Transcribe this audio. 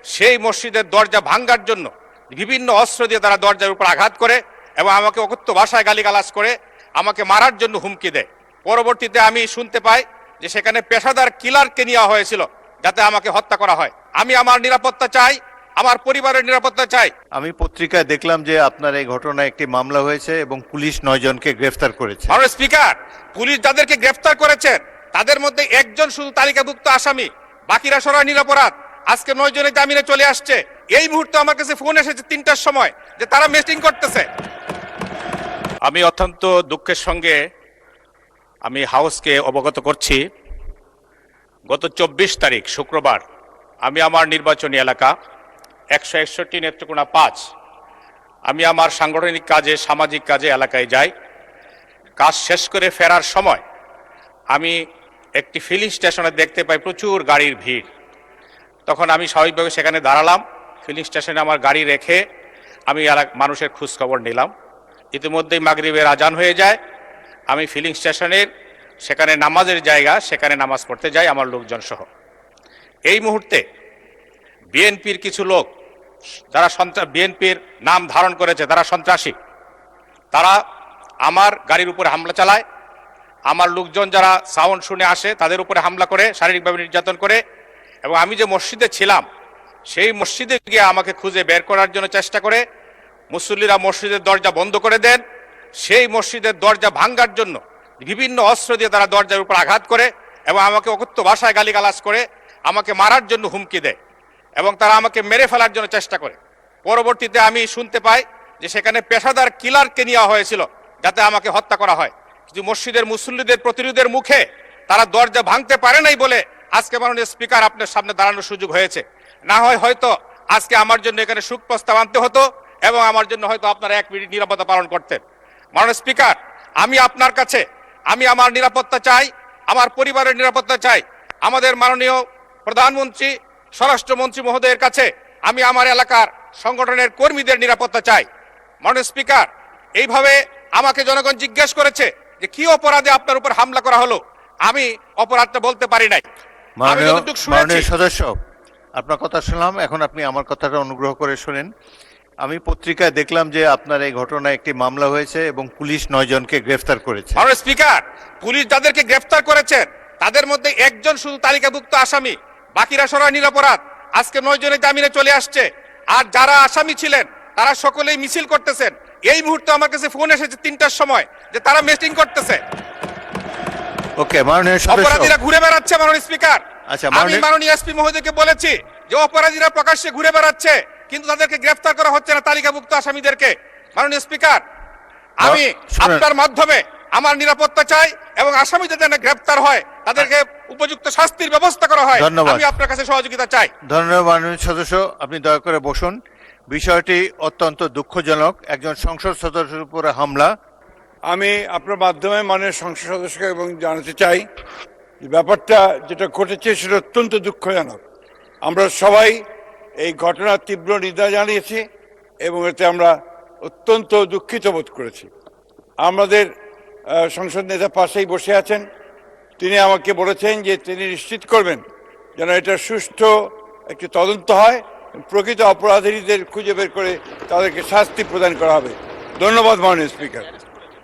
সেই মসজিদের দরজা ভাঙার জন্য বিভিন্ন অস্ত্র দিয়ে তারা দরজার উপর আঘাত করে এবং আমাকে অকথ্য ভাষায় গালিগালাজ করে আমাকে মারার জন্য হুমকি দেয়। পরবর্তীতে আমি শুনতে পাই যে সেখানে পেশাদার কিলারকে নেওয়া হয়েছিল যাতে আমাকে হত্যা করা হয়। আমি আমার নিরাপত্তা চাই, আমার পরিবারের নিরাপত্তা চাই। আমি পত্রিকায় দেখলাম যে আপনার এই ঘটনায় একটি মামলা হয়েছে এবং পুলিশ 9 জনকে গ্রেফতার করেছে। মাননীয় স্পিকার, পুলিশ যাদেরকে গ্রেফতার করেছেন তাদের মধ্যে একজন শুধু তালিকাভুক্ত আসামি, বাকিরা সরাই নিরপরাধ। আজকে 9 জনের জামিনে চলে আসছে। এই মুহূর্তে আমার কাছে ফোন এসেছে 3টার সময় যে তারা মিটিং করতেছে। আমি অত্যন্ত দুঃখের সঙ্গে আমি হাউসকে অবগত করছি, গত 24 তারিখ শুক্রবার আমি আমার নির্বাচনী এলাকা 161 নেত্রকোনা 5 আমি আমার সাংগঠনিক কাজে সামাজিক কাজে এলাকায় যাই। কাজ শেষ করে ফেরার সময় আমি একটি ফিলিং স্টেশনে দেখতে পাই প্রচুর গাড়ির ভিড়। তখন আমি স্বাভাবিকভাবে সেখানে দাঁড়ালাম। ফিলিং স্টেশনে আমার গাড়ি রেখে আমি মানুষের খোঁজ খবর নিলাম। ইতিমধ্যেই মাগরিবের আজান হয়ে যায়। আমি ফিলিং স্টেশনের সেখানে নামাজের জায়গা, সেখানে নামাজ পড়তে যাই আমার লোকজন সহ। এই মুহূর্তে বিএনপির কিছু লোক যারা বিএনপির নাম ধারণ করেছে, তারা সন্ত্রাসী, তারা আমার গাড়ির উপরে হামলা চালায়। আমার লোকজন যারা সাউন্ড শুনে আসে তাদের উপরে হামলা করে, শারীরিকভাবে নির্যাতন করে। এবং আমি যে মসজিদে ছিলাম সেই মসজিদে গিয়ে আমাকে খুঁজে বের করার জন্য চেষ্টা করে। মুসল্লিরা মসজিদের দরজা বন্ধ করে দেন। সেই মসজিদের দরজা ভাঙার জন্য বিভিন্ন অস্ত্র দিয়ে তারা দরজার উপর আঘাত করে এবং আমাকে অকথ্য ভাষায় গালিগালাজ করে আমাকে মারার জন্য হুমকি দেয় এবং তারা আমাকে মেরে ফেলার জন্য চেষ্টা করে। পরবর্তীতে আমি শুনতে পাই যে সেখানে পেশাদার কিলারকে নেওয়া হয়েছিল যাতে আমাকে হত্যা করা হয়। কিন্তু মসজিদের মুসল্লিদের প্রতিরোধের মুখে তারা দরজা ভাঙতে পারে নাই বলে আজকে মাননীয় স্পিকার আপনার সামনে দাঁড়ানোর সুযোগ হয়েছে। না হয় হয়তো আজকে আমার জন্য এখানে শোক প্রস্তাব আনতে হতো এবং আমার জন্য হয়তো আপনারা 1 মিনিট নিরাপত্তা পালন করতেন। মাননীয় স্পিকার, আমি আপনার কাছে আমি আমার নিরাপত্তা চাই, আমার পরিবারের নিরাপত্তা চাই। আমাদের মাননীয় প্রধানমন্ত্রী, স্বরাষ্ট্রমন্ত্রী মহোদয়ের কাছে আমি আমার এলাকার সংগঠনের কর্মীদের নিরাপত্তা চাই। মাননীয় স্পিকার, এইভাবে আমাকে জনগণ জিজ্ঞেস করেছে যে কি অপরাধে আপনার উপর হামলা করা হলো। আমি অপরাধটা বলতে পারি নাই। মাননীয় সদস্য, আপনার কথা শুনলাম, এখন আপনি আমার কথাটা অনুগ্রহ করে শুনেন। আমি পত্রিকায় দেখলাম যে আপনার এই ঘটনায় একটি মামলা হয়েছে এবং পুলিশ 9 জনকে গ্রেফতার করেছে। মাননীয় স্পিকার, পুলিশ যাদেরকে গ্রেফতার করেছেন তাদের মধ্যে একজন শুধু তালিকাভুক্ত আসামি, বাকিরা সরাই নিরপরাধ। আজকে 9 জনের জামিনে চলে আসছে। আর যারা আসামি ছিলেন তারা সকলেই মিছিল করতেছেন। এই মুহূর্তে আমার কাছে ফোন এসেছে 3টার সময় যে তারা মিটিং করতেছে। ওকে, মাননীয় সদস্য, অপরাধীরা ঘুরে বেড়াচ্ছে। মাননীয় স্পিকার, আচ্ছা, আমি মাননীয় এসপি মহোদয়কে বলেছি যে অপরাধীরা প্রকাশ্যে ঘুরে বেড়াচ্ছে কিন্তু তাদেরকে গ্রেফতার করা হচ্ছে না, তালিকাভুক্ত আসামিদেরকে। মাননীয় স্পিকার, আমি আপনার মাধ্যমে আমার নিরাপত্তা চাই এবং আসামিদের যেন গ্রেফতার হয়, তাদেরকে উপযুক্ত শাস্তির ব্যবস্থা করা হয়। আমি আপনার কাছে সহযোগিতা চাই। ধন্যবাদ মাননীয় সদস্য, আপনি দয়া করে বসুন। বিষয়টি অত্যন্ত দুঃখজনক, একজন সংসদ সদস্যের উপরে হামলা। আমি আপনার মাধ্যমে মাননীয় সংসদ সদস্যকে এবং জানাতে চাই যে ব্যাপারটা যেটা ঘটেছে সেটা অত্যন্ত দুঃখজনক। আমরা সবাই এই ঘটনার তীব্র নিন্দা জানিয়েছি এবং এতে আমরা অত্যন্ত দুঃখিত বোধ করেছি। আমাদের সংসদ নেতা পাশেই বসে আছেন, তিনি আমাকে বলেছেন যে তিনি নিশ্চিত করবেন যেন এটা সুষ্ঠু একটি তদন্ত হয়, প্রকৃত অপরাধীদের খুঁজে বের করে তাদেরকে শাস্তি প্রদান করা হবে। ধন্যবাদ মাননীয় স্পিকার।